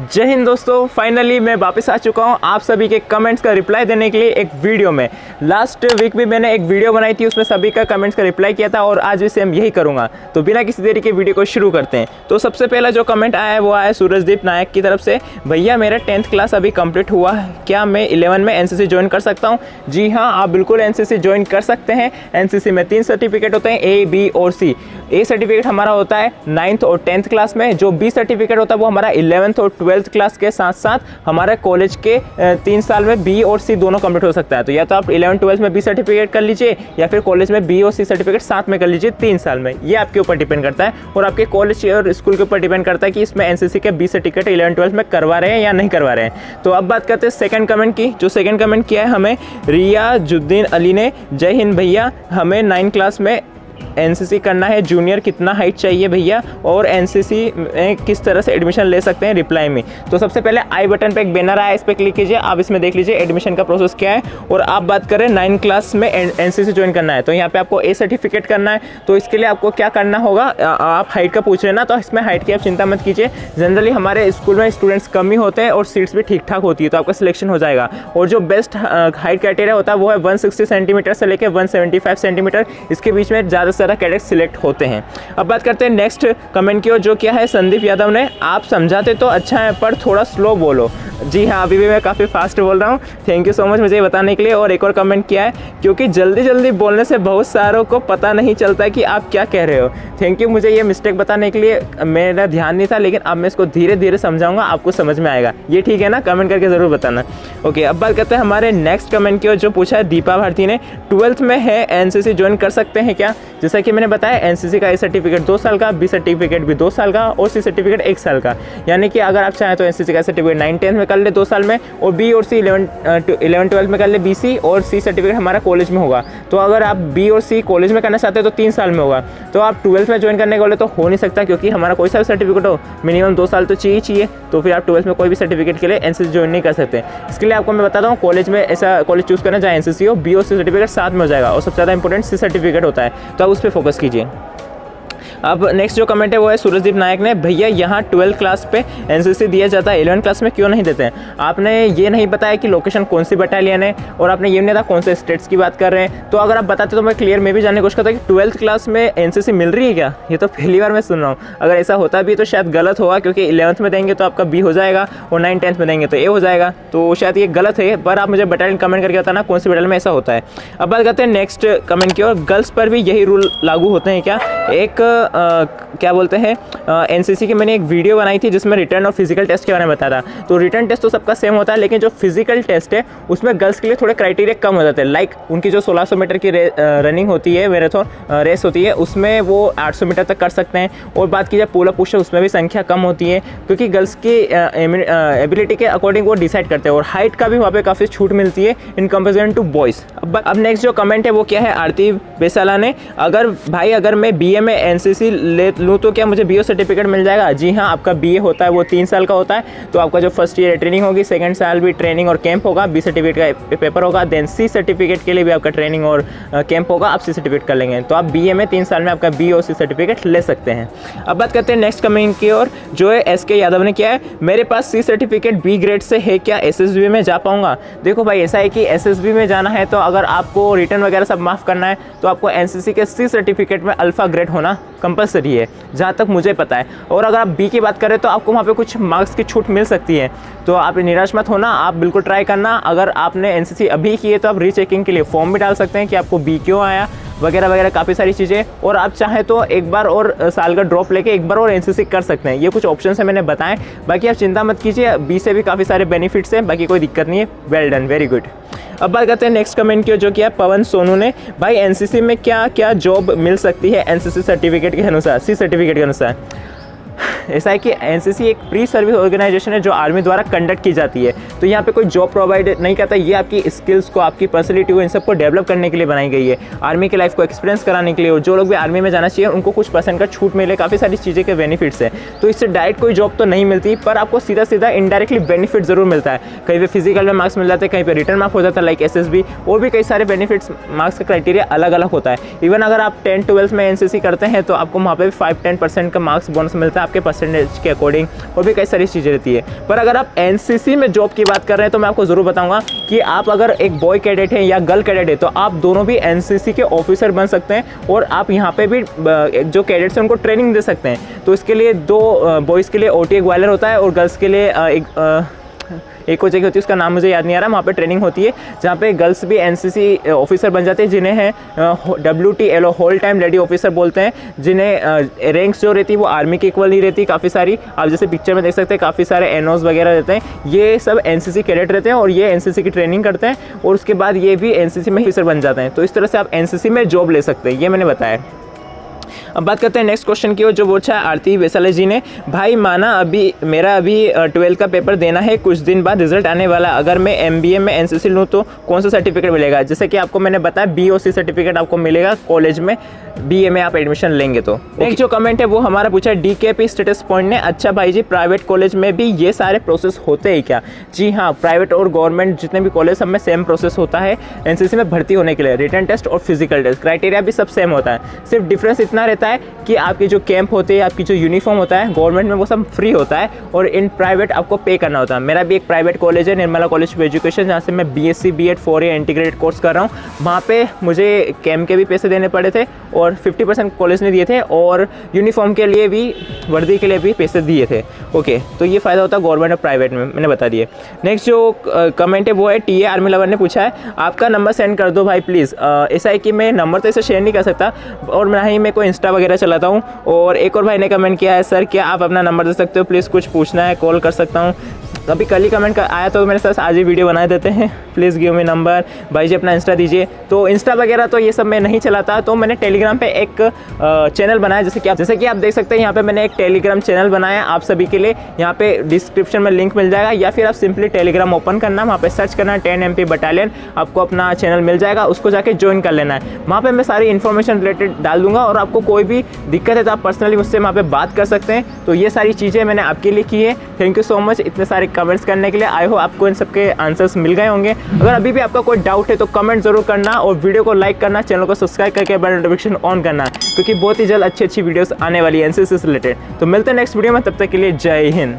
जय हिंद दोस्तों, फाइनली मैं वापस आ चुका हूं आप सभी के कमेंट्स का रिप्लाई देने के लिए एक वीडियो में। लास्ट वीक भी मैंने एक वीडियो बनाई थी, उसमें सभी का कमेंट्स का रिप्लाई किया था और आज भी सेम यही करूंगा। तो बिना किसी देरी के वीडियो को शुरू करते हैं। तो सबसे पहला जो कमेंट आया है वो आया सूरजदीप नायक की तरफ से। भैया मेरा 10th क्लास अभी कंप्लीट हुआ है, क्या मैं 11 में एनसीसी ज्वाइन कर सकता हूँ? जी हाँ, आप बिल्कुल एनसीसी ज्वाइन कर सकते हैं। एनसीसी में 3 सर्टिफिकेट होते हैं, ए, बी और सी। ए सर्टिफिकेट हमारा होता है 9th और 10th क्लास में, जो बी सर्टिफिकेट होता है वो हमारा 11th और 12th क्लास के साथ साथ हमारे कॉलेज के 3 साल में बी और सी दोनों कंप्लीट हो सकता है। तो या तो आप 11th-12th में बी सर्टिफिकेट कर लीजिए या फिर कॉलेज में बी और सी सर्टिफिकेट साथ में कर लीजिए 3 साल में। ये आपके ऊपर डिपेंड करता है और आपके कॉलेज और स्कूल के ऊपर डिपेंड करता है कि इसमें एनसीसी के बी सर्टिफिकेट 11th-12th में करवा रहे हैं या नहीं करवा रहे हैं। तो अब बात करते हैं सेकंड कमेंट की। जो सेकंड कमेंट किया है हमें रियाजुद्दीन अली ने। जय हिंद भैया, हमें 9 क्लास में एनसीसी करना है, जूनियर कितना हाइट चाहिए भैया और एनसीसी में किस तरह से एडमिशन ले सकते हैं? रिप्लाई में। तो सबसे पहले आई बटन पे एक बैनर आया, इस पर क्लिक कीजिए। आप इसमें देख लीजिए एडमिशन का प्रोसेस क्या है। और आप बात करें 9 क्लास में एनसीसी ज्वाइन करना है तो यहाँ पे आपको ए सर्टिफिकेट करना है। तो इसके लिए आपको क्या करना होगा, आप हाइट का पूछ रहे हैं ना, तो इसमें हाइट की आप चिंता मत कीजिए। जनरली हमारे स्कूल में स्टूडेंट्स कम ही होते हैं और सीट्स भी ठीक ठाक होती है, तो आपका सिलेक्शन हो जाएगा। और जो बेस्ट हाइट क्राइटेरिया होता है वो है 160 सेंटीमीटर से लेकर 175 सेंटीमीटर, इसके बीच में ज़्यादा से ज़्यादा कैडेट सिलेक्ट होते हैं। अब बात करते हैं नेक्स्ट कमेंट की ओर, जो क्या है संदीप यादव ने। आप समझाते तो अच्छा है पर थोड़ा स्लो बोलो। जी हाँ, अभी भी मैं काफ़ी फास्ट बोल रहा हूँ। थैंक यू सो मच मुझे बताने के लिए। और एक और कमेंट किया है, क्योंकि जल्दी जल्दी बोलने से बहुत सारों को पता नहीं चलता कि आप क्या कह रहे हो। थैंक यू मुझे ये मिस्टेक बताने के लिए, मेरा ध्यान नहीं था, लेकिन अब मैं इसको धीरे धीरे समझाऊंगा, आपको समझ में आएगा। ये ठीक है ना? कमेंट करके ज़रूर बताना। ओके, अब बात करते हैं हमारे नेक्स्ट कमेंट की ओर, जो पूछा है दीपा भारती ने। 12th में है, एनसीसी ज्वाइन कर सकते हैं क्या? जैसा कि मैंने बताया, एनसीसी का ए सर्टिफिकेट 2 साल का, बी सर्टिफिकेट भी 2 साल का और सी सर्टिफिकेट 1 साल का। यानी कि अगर आप चाहें तो एनसीसी का सर्टिफिकेट 9-10 में कर ले 2 साल में, और बी और सी 11-12 में कर ले बीसी, और सी सर्टिफिकेट हमारा कॉलेज में होगा। तो अगर आप बी और सी कॉलेज में करना चाहते हैं तो 3 साल में होगा। तो आप 12th में ज्वाइन करने के बोले तो हो नहीं सकता, क्योंकि हमारा कोई सा भी सर्टिफिकेट हो मिनिमम 2 साल तो चाहिए। तो फिर आप 12th में कोई भी सर्टिफिकेट के लिए एनसीसी ज्वाइन नहीं कर सकते। इसके लिए आपको मैं बताता हूँ, कॉलेज में ऐसा कॉलेज चूज़ करना जहाँ एनसीसी हो, बी और सी सर्टिफिकेट साथ में हो जाएगा, और सबसे ज़्यादा इंपॉर्टेंट सी सर्टिफिकेट होता है, तो आप उस पर फोकस कीजिए। अब नेक्स्ट जो कमेंट है वो है सूरजदीप नायक ने। भैया यहाँ 12th क्लास पे एनसीसी दिया जाता है, 11th क्लास में क्यों नहीं देते हैं? आपने ये नहीं बताया कि लोकेशन कौन सी बटालियन है, और आपने ये नहीं बताया कौन से स्टेट्स की बात कर रहे हैं। तो अगर आप बताते तो मैं क्लियर में भी जानने की कोशिश करता कि 12th क्लास में एनसीसी मिल रही है क्या? ये तो पहली बार मैं सुन रहा हूँ। अगर ऐसा होता भी तो शायद गलत होगा, क्योंकि 11th में देंगे तो आपका बी हो जाएगा और 9-10th में देंगे तो ए हो जाएगा। तो शायद ये गलत है, पर आप मुझे बटालियन कमेंट करके बताना कौन सी बटालियन में ऐसा होता है। अब बात करते हैं नेक्स्ट कमेंट की ओर। गर्ल्स पर भी यही रूल लागू होते हैं क्या? एक क्या बोलते हैं, एनसीसी की मैंने एक वीडियो बनाई थी जिसमें रिटर्न और फिजिकल टेस्ट के बारे में बताया था। तो रिटर्न टेस्ट तो सबका सेम होता है, लेकिन जो फिजिकल टेस्ट है उसमें गर्ल्स के लिए थोड़े क्राइटेरिया कम हो जाते हैं। लाइक उनकी जो 1600 मीटर की रनिंग होती है, मैराथन रेस होती है, उसमें वो 800 मीटर तक कर सकते हैं। और बात की जाए पुल अप पुश, उसमें भी संख्या कम होती है, क्योंकि गर्ल्स की एबिलिटी के अकॉर्डिंग वो डिसाइड करते हैं। और हाइट का भी वहाँ पे काफ़ी छूट मिलती है इन कंपेरिजन टू बॉयज़। अब नेक्स्ट जो कमेंट है वो क्या है आरती बेसाला ने। अगर मैं बीए में एनसीसी ले लूँ तो क्या मुझे बीओ सर्टिफिकेट मिल जाएगा? जी हाँ, आपका बीए होता है वो 3 साल का होता है। तो आपका जो फर्स्ट ईयर ट्रेनिंग होगी, सेकंड साल भी ट्रेनिंग और कैंप होगा, बी सर्टिफिकेट का पेपर होगा। देन सी सर्टिफिकेट के लिए भी आपका ट्रेनिंग और कैंप होगा, आप सी सर्टिफिकेट कर लेंगे। तो आप बीए में 3 साल में आपका बी और सी सर्टिफिकेट ले सकते हैं। अब बात करते हैं नेक्स्ट कमेंट की ओर, जो है एसके यादव ने किया है। मेरे पास सी सर्टिफिकेट बी ग्रेड से है, क्या एसएसबी में जा पाऊंगा? देखो भाई, ऐसा है कि एसएसबी में जाना है तो अगर आपको रिटर्न वगैरह सब माफ़ करना है तो आपको एनसीसी के सी सर्टिफिकेट में अल्फ़ा ग्रेड होना कंपलसरी है, जहाँ तक मुझे पता है। और अगर आप बी की बात करें तो आपको वहाँ पे कुछ मार्क्स की छूट मिल सकती है। तो आप निराश मत होना, आप बिल्कुल ट्राई करना। अगर आपने एनसीसी अभी की है तो आप रीचेकिंग के लिए फॉर्म भी डाल सकते हैं कि आपको बी क्यों आया, वगैरह वगैरह काफ़ी सारी चीज़ें। और आप चाहें तो एक बार और साल का ड्रॉप लेके एक बार और एनसीसी कर सकते हैं। ये कुछ ऑप्शन है मैंने बताएं, बाकी आप चिंता मत कीजिए, बी से भी काफ़ी सारे बेनिफिट्स हैं, बाकी कोई दिक्कत नहीं है। Well done, very good. अब बात करते हैं नेक्स्ट कमेंट की, जो किया पवन सोनू ने। भाई एनसीसी में क्या क्या जॉब मिल सकती है एनसीसी सर्टिफिकेट के अनुसार, सी सर्टिफिकेट के अनुसार? ऐसा है कि एनसीसी एक प्री सर्विस ऑर्गेनाइजेशन है जो आर्मी द्वारा कंडक्ट की जाती है। तो यहाँ पे कोई जॉब प्रोवाइड नहीं करता, ये आपकी स्किल्स को, आपकी पर्सनैलिटी को, इन सबको डेवलप करने के लिए बनाई गई है, आर्मी की लाइफ को एक्सपीरियंस कराने के लिए। और जो लोग भी आर्मी में जाना चाहिए उनको कुछ % का छूट मिले, काफ़ी सारी चीज़ें के बेनिफिट्स है। तो इससे डायरेक्ट कोई जॉब तो नहीं मिलती, पर आपको सीधा सीधा इनडायरेक्टली बेनिफिट जरूर मिलता है। कहीं पर फिजिकल में मार्क्स मिल जाते हैं, कहीं पर रिटर्न मार्क्स हो जाता है लाइक एसएसबी, और भी कई सारे बेनिफिट्स। मार्क्स का क्राइटेरिया अलग अलग होता है। इवन अगर आप 10-12 में एनसीसी करते हैं तो आपको वहाँ पर 5-10% का मार्क्स बोनस मिलता है आपके परसेंटेज के अकॉर्डिंग, और भी कई सारी चीज़ें रहती है। पर अगर आप एनसीसी में जॉब की बात कर रहे हैं तो मैं आपको ज़रूर बताऊंगा कि आप अगर एक बॉय कैडेट है या गर्ल कैडेट है तो आप दोनों भी एनसीसी के ऑफिसर बन सकते हैं, और आप यहाँ पे भी जो कैडेट्स हैं उनको ट्रेनिंग दे सकते हैं। तो इसके लिए दो बॉयज़ के लिए OTA ग्वालियर होता है, और गर्ल्स के लिए एक और जगह होती है, उसका नाम मुझे याद नहीं आ रहा, वहाँ पे ट्रेनिंग होती है जहाँ पे गर्ल्स भी एनसीसी ऑफिसर बन जाते हैं, जिन्हें है WTLO whole time lady officer बोलते हैं, जिन्हें रैंक्स जो रहती है वो आर्मी के इक्वल नहीं रहती। काफ़ी सारी आप जैसे पिक्चर में देख सकते हैं, काफ़ी सारे NOs वगैरह रहते हैं, ये सब एनसीसी कैडेट रहते हैं और ये एनसीसी की ट्रेनिंग करते हैं, और उसके बाद ये भी एनसीसी में ऑफिसर बन जाते हैं। तो इस तरह से आप एनसीसी में जॉब ले सकते हैं, ये मैंने बताया। अब बात करते हैं नेक्स्ट क्वेश्चन की, जो पूछा है आरती वैसाले जी ने। भाई माना मेरा अभी 12 का पेपर देना है, कुछ दिन बाद रिजल्ट आने वाला, अगर मैं MBA में एनसीसी लूँ तो कौन सा सर्टिफिकेट मिलेगा? जैसे कि आपको मैंने बताया BOC सर्टिफिकेट आपको मिलेगा कॉलेज में, BA में आप एडमिशन लेंगे तो। नेक्स्ट जो कमेंट है वो हमारा पूछा DKP स्टेटस पॉइंट ने। अच्छा भाई जी, प्राइवेट कॉलेज में भी ये सारे प्रोसेस होते हैं क्या? जी हाँ, प्राइवेट और गवर्नमेंट जितने भी कॉलेज सब में सेम प्रोसेस होता है एनसीसी में भर्ती होने के लिए। रिटन टेस्ट और फिजिकल टेस्ट, क्राइटेरिया भी सब सेम होता है, सिर्फ डिफरेंस इतना रहता है कि आपके जो कैंप होते हैं, आपकी जो यूनिफॉर्म होता है गवर्नमेंट में वो सब फ्री होता है, और इन प्राइवेट आपको पे करना होता है। मेरा भी एक प्राइवेट कॉलेज है, निर्मला कॉलेज ऑफ एजुकेशन, जहाँ से मैं BSc B.Ed 4 year integrated course कर रहा हूँ। वहाँ पे मुझे कैंप के भी पैसे देने पड़े थे, और 50% कॉलेज ने दिए थे, और यूनिफॉर्म के लिए भी, वर्दी के लिए भी पैसे दिए थे। ओके, तो ये फ़ायदा होता है गवर्नमेंट और प्राइवेट में, मैंने बता दिए। नेक्स्ट जो कमेंट है वो है TA आर्मी लवर ने पूछा है, आपका नंबर सेंड कर दो भाई प्लीज़। ऐसा है कि मैं नंबर तो इसे शेयर नहीं कर सकता, और ना ही मैं कोई इंस्टा वगैरह चलाता हूँ। और एक और भाई ने कमेंट किया है, सर क्या आप अपना नंबर दे सकते हो प्लीज़, कुछ पूछना है, कॉल कर सकता हूँ। अभी कल ही कमेंट आया तो मेरे साथ आज ही वीडियो बना देते हैं, प्लीज़ गिव मी नंबर। भाई जी अपना इंस्टा दीजिए। तो इंस्टा वगैरह तो ये सब मैं नहीं चलाता, तो मैंने टेलीग्राम पे एक चैनल बनाया, जैसे कि आप देख सकते हैं यहाँ पे मैंने एक टेलीग्राम चैनल बनाया आप सभी के लिए। यहाँ पे डिस्क्रिप्शन में लिंक मिल जाएगा, या फिर आप सिंपली टेलीग्राम ओपन करना, वहाँ पे सर्च करना 10 MP बटालियन, आपको अपना चैनल मिल जाएगा, उसको जाके ज्वाइन कर लेना है। वहाँ पे मैं सारी इन्फॉर्मेशन रिलेटेड डाल दूंगा, और आपको कोई भी दिक्कत है तो आप पर्सनली मुझसे वहाँ पे बात कर सकते हैं। तो ये सारी चीज़ें मैंने आपके लिए की है। थैंक यू सो मच इतने सारे कमेंट्स करने के लिए। आई होप आपको इन सबके आंसर्स मिल गए होंगे। अगर अभी भी आपका कोई डाउट है तो कमेंट जरूर करना, और वीडियो को लाइक करना, चैनल को सब्सक्राइब करके बेल नोटिफिकेशन ऑन करना, क्योंकि बहुत ही जल्द अच्छी वीडियोस आने वाली है एनसीसी से रिलेटेड। तो मिलते हैं नेक्स्ट वीडियो में, तब तक के लिए जय हिंद।